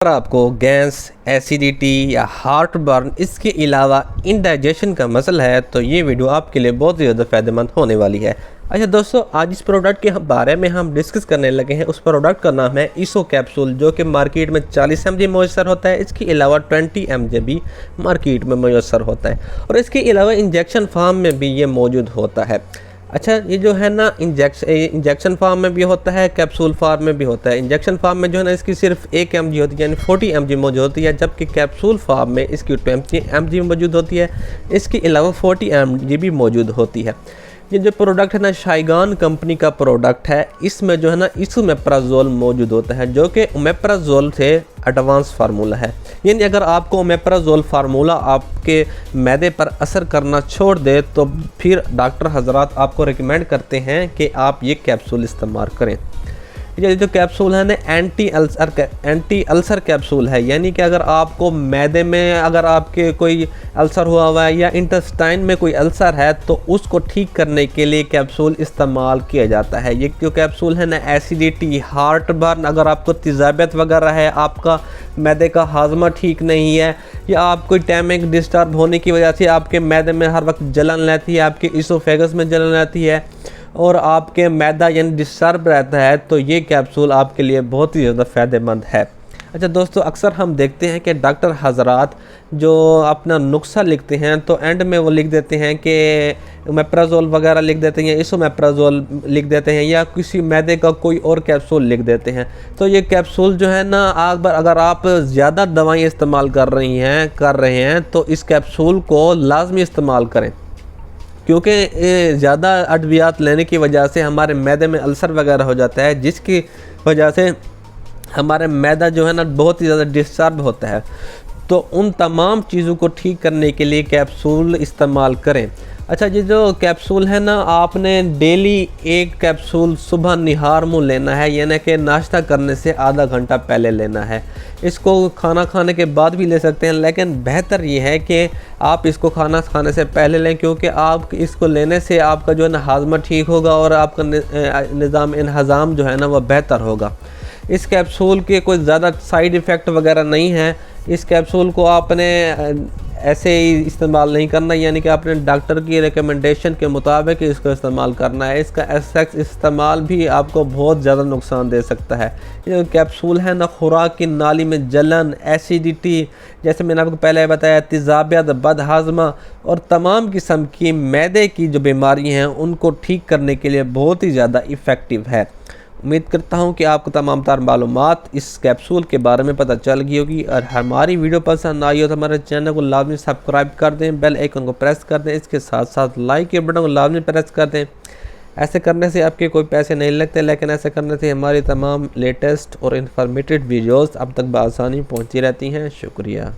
अगर आपको gas, acidity या हार्ट बर्न, इसके अलावा इंडाइजेशन का मसला है तो ये वीडियो आपके लिए बहुत ही ज़्यादा फ़ायदेमंद होने वाली है। अच्छा दोस्तों, आज इस प्रोडक्ट के बारे में हम डिस्कस करने लगे हैं। उस प्रोडक्ट का नाम है ईसो कैप्सूल, जो कि मार्केट में 40 mg मैसर होता है। इसके अलावा 20 mg भी मार्केट में मैसर होता है और इसके अलावा इंजेक्शन फार्म में भी ये मौजूद होता है। अच्छा, ये जो है ना इंजेक्शन फार्म में भी होता है, कैप्सूल फार्म में भी होता है। इंजेक्शन फार्म में जो है ना इसकी सिर्फ 1 mg होती है, यानी 40 mg मौजूद होती है, जबकि कैप्सूल फार्म में इसकी 20 mg मौजूद होती है। इसके अलावा 40 mg भी मौजूद होती है। ये जो प्रोडक्ट है ना, शाइगान कंपनी का प्रोडक्ट है। इसमें जो है ना इसोमेप्राजोल मौजूद होता है, जो कि ओमेप्राजोल से एडवांस फार्मूला है। यानी अगर आपको ओमेप्राजोल फार्मूला आपके मैदे पर असर करना छोड़ दे तो फिर डॉक्टर हजरात आपको रिकमेंड करते हैं कि आप ये कैप्सूल इस्तेमाल करें। ये जो कैप्सूल है ना एंटी अल्सर कैप्सूल है, यानी कि अगर आपको मैदे में अगर आपके कोई अल्सर हुआ हुआ है या इंटेस्टाइन में कोई अल्सर है तो उसको ठीक करने के लिए कैप्सूल इस्तेमाल किया जाता है। ये जो कैप्सूल है ना एसिडिटी, हार्ट बर्न, अगर आपको तेज़ाबियत वगैरह है, आपका मैदे का हाजमा ठीक नहीं है या आप कोई टाइमिंग डिस्टर्ब होने की वजह से आपके मैदे में हर वक्त जलन रहती है, आपके इसोफेगस में जलन रहती है और आपके मैदा यानी डिस्टर्ब रहता है, तो ये कैप्सूल आपके लिए बहुत ही ज़्यादा फ़ायदेमंद है। अच्छा दोस्तों, अक्सर हम देखते हैं कि डॉक्टर हजरात जो अपना नुस्खा लिखते हैं तो एंड में वो लिख देते हैं कि ओमेप्राजोल वगैरह लिख देते हैं, इसोमेप्राजोल लिख देते हैं या किसी मैदे का कोई और कैप्सूल लिख देते हैं। तो ये कैप्सूल जो है ना, अगर आप ज़्यादा दवाएँ इस्तेमाल कर रहे हैं तो इस कैप्सूल को लाजमी इस्तेमाल करें, क्योंकि ज़्यादा अद्वियात लेने की वजह से हमारे मैदे में अल्सर वगैरह हो जाता है, जिसकी वजह से हमारे मैदा जो है ना बहुत ही ज़्यादा डिस्टर्ब होता है। तो उन तमाम चीज़ों को ठीक करने के लिए कैप्सूल इस्तेमाल करें। अच्छा, ये जो कैप्सूल है ना, आपने डेली एक कैप्सूल सुबह निहार मुँह लेना है, यानी कि नाश्ता करने से आधा घंटा पहले लेना है। इसको खाना खाने के बाद भी ले सकते हैं, लेकिन बेहतर ये है कि आप इसको खाना खाने से पहले लें, क्योंकि आप इसको लेने से आपका जो है ना हाजमा ठीक होगा और आपका निज़ाम इंहज़ाम जो है ना वह बेहतर होगा। इस कैप्सूल के कोई ज़्यादा साइड इफ़ेक्ट वगैरह नहीं है। इस कैप्सूल को आपने ऐसे ही इस्तेमाल नहीं करना, यानी कि आपने डॉक्टर की रिकमेंडेशन के मुताबिक इसको इस्तेमाल करना है। इसका एक्सेस इस्तेमाल भी आपको बहुत ज़्यादा नुकसान दे सकता है। ये कैप्सूल है ना, खुराक की नाली में जलन, एसिडिटी, जैसे मैंने आपको पहले बताया, तेज़ाबियत, बदहाजमा और तमाम किस्म की मैदे की जो बीमारी हैं उनको ठीक करने के लिए बहुत ही ज़्यादा इफ़ेक्टिव है। उम्मीद करता हूं कि आपको तमाम तार मालूमात इस कैप्सूल के बारे में पता चल गई होगी। और हमारी वीडियो पसंद आई हो तो हमारे चैनल को लाजमी सब्सक्राइब कर दें, बेल आइकन को प्रेस कर दें, इसके साथ साथ लाइक के बटन को लाजमी प्रेस कर दें। ऐसे करने से आपके कोई पैसे नहीं लगते, लेकिन ऐसे करने से हमारी तमाम लेटेस्ट और इन्फॉर्मेटिव वीडियोज़ अब तक बआसानी पहुँचती रहती हैं। शुक्रिया।